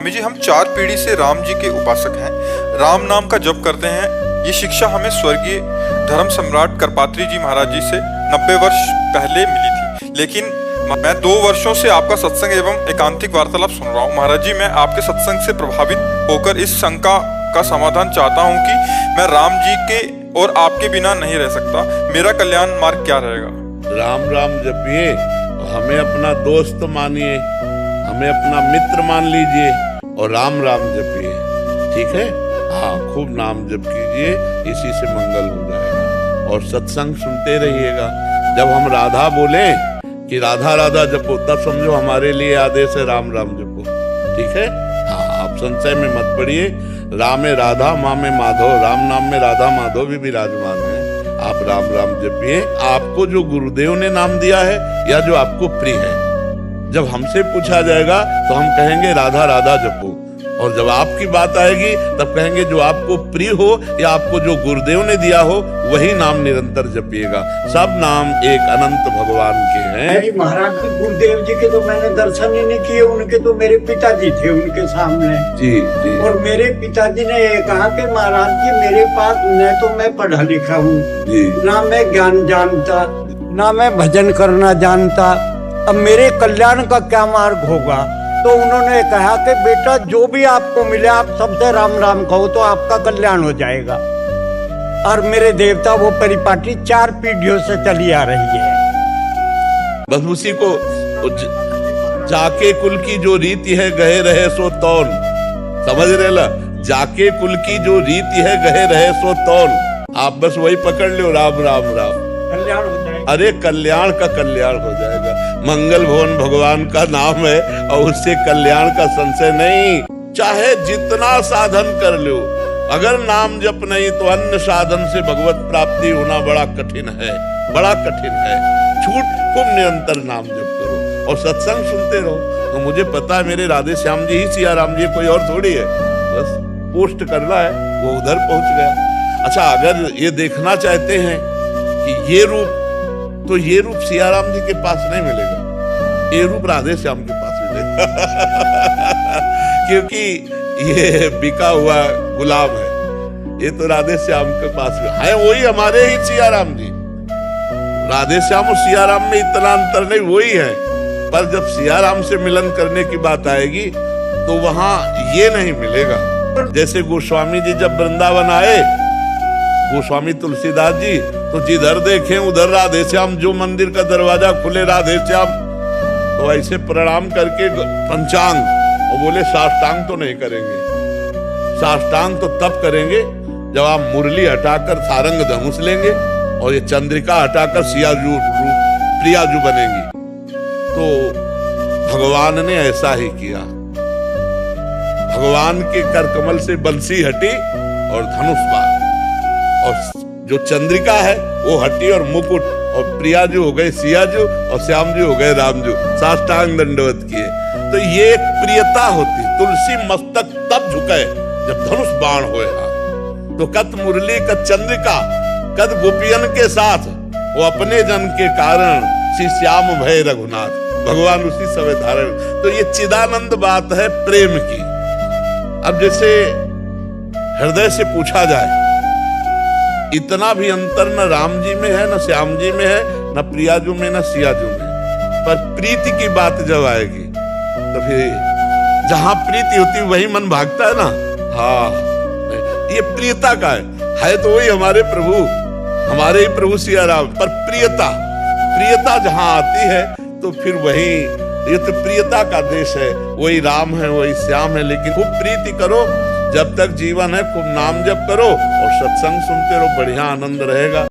स्वामी जी, हम 4 पीढ़ी से राम जी के उपासक हैं। राम नाम का जप करते हैं। ये शिक्षा हमें स्वर्गीय धर्म सम्राट करपात्री जी महाराज जी से 90 वर्ष पहले मिली थी। लेकिन मैं 2 वर्षों से आपका सत्संग एवं एकांतिक वार्तालाप सुन रहा हूँ। महाराज जी, मैं आपके सत्संग से प्रभावित होकर इस शंका का समाधान चाहता हूँ कि मैं राम जी के और आपके बिना नहीं रह सकता। मेरा कल्याण मार्ग क्या रहेगा? राम राम जपिए, हमें अपना दोस्त मानिए, हमें अपना मित्र मान लीजिए और राम राम जपिए। ठीक है? हाँ, खूब नाम जप कीजिए, इसी से मंगल हो जाएगा। और सत्संग सुनते रहिएगा। जब हम राधा बोले कि राधा राधा जपो, तब समझो हमारे लिए आदेश है राम राम जपो। ठीक है? हाँ, आप संशय में मत पड़िए। राम में राधा, माँ में माधव, राम नाम में राधा माधव भी विराजमान है। आप राम राम जपिए। आपको जो गुरुदेव ने नाम दिया है या जो आपको प्रिय है, जब हमसे पूछा जाएगा तो हम कहेंगे राधा राधा जपो, और जब आपकी बात आएगी तब कहेंगे जो आपको प्रिय हो या आपको जो गुरुदेव ने दिया हो वही नाम निरंतर जपिएगा। सब नाम एक अनंत भगवान के हैं। महाराज गुरुदेव जी के तो मैंने दर्शन ही नहीं किए, उनके तो मेरे पिताजी थे उनके सामने। जी जी। और मेरे पिताजी ने ये कहा कि महाराज जी, मेरे पास न तो मैं पढ़ा लिखा हूँ, ना मैं ज्ञान जानता, ना मैं भजन करना जानता, अब मेरे कल्याण का क्या मार्ग होगा? तो उन्होंने कहा कि बेटा, जो भी आपको मिले आप सबसे राम राम कहो तो आपका कल्याण हो जाएगा। और मेरे देवता वो परिपाटी 4 पीढ़ियों से चली आ रही है। बस उसी को जाके कुल की जो रीति है गहे रहे सो तौन, समझ रहे ला? जाके कुल की जो रीति है गहे रहे सो तौन, आप बस वही पकड़ लो, राम राम राम, कल्याण हो जाएगा। अरे कल्याण का कल्याण हो जाएगा। मंगल भवन भगवान का नाम है और उससे कल्याण का संशय नहीं। चाहे जितना साधन कर लो, अगर नाम जप नहीं तो अन्य साधन से भगवत प्राप्ति होना बड़ा कठिन है, बड़ा कठिन है। छूट खूब निरंतर नाम जप करो और सत्संग सुनते रहो। तो मुझे पता है मेरे राधे श्याम जी ही सिया राम जी, कोई और थोड़ी है। बस पोस्ट करना है, वो उधर पहुंच गया। अच्छा, अगर ये देखना चाहते हैं कि ये रूप, तो ये रूप सियाराम जी के पास नहीं मिलेगा, ये रूप राधे श्याम के पास मिलेगा। क्योंकि ये बिका हुआ गुलाम है, ये तो राधे श्याम के पास है। वही हमारे ही सियाराम जी। राधे श्याम और सियाराम में इतना अंतर नहीं, वही है। पर जब सियाराम से मिलन करने की बात आएगी तो वहां ये नहीं मिलेगा। जैसे गोस्वामी जी जब वृंदावन आए, गोस्वामी तुलसीदास जी, तो जिधर देखें उधर राधे श्याम, जो मंदिर का दरवाजा खुले राधे श्याम। तो ऐसे प्रणाम करके पंचांग, और बोले साष्टांग तो नहीं करेंगे। साष्टांग तो तब करेंगे जब आप मुरली हटाकर सारंग धनुष लेंगे और ये चंद्रिका हटाकर सियाजू प्रियाजू बनेंगी। तो भगवान ने ऐसा ही किया। भगवान के कर कमल से बंसी हटी और धनुष बाण, और जो चंद्रिका है वो हटी और मुकुट, और प्रियाजू हो गए सियाजू और श्यामजू हो गए रामजू। साष्टांग दंडवत किए। तो ये एक प्रियता होती। तुलसी मस्तक तब झुके जब धनुष बाण होए। तो कत मुरली कत चंद्रिका कत गोपियन के साथ, वो अपने जन के कारण श्री श्याम भय रघुनाथ, भगवान उसी समय धारण। तो ये चिदानंद बात है प्रेम की। अब जैसे हृदय से पूछा जाए, इतना भी अंतर न राम जी में है, न श्याम जी में है, न प्रियाजू में, न सियाजू में। पर प्रीति की बात जब आएगी तो फिर जहां प्रीति होती वही मन भागता है ना। हाँ, ये प्रियता का है तो वही हमारे प्रभु, हमारे ही प्रभु सिया राम। पर प्रियता जहां आती है तो फिर वही, ये तो प्रियता का देश है, वही राम है, वही श्याम है। लेकिन खूब प्रीति करो, जब तक जीवन है खूब नाम जप करो और सत्संग सुनते रहो, बढ़िया आनंद रहेगा।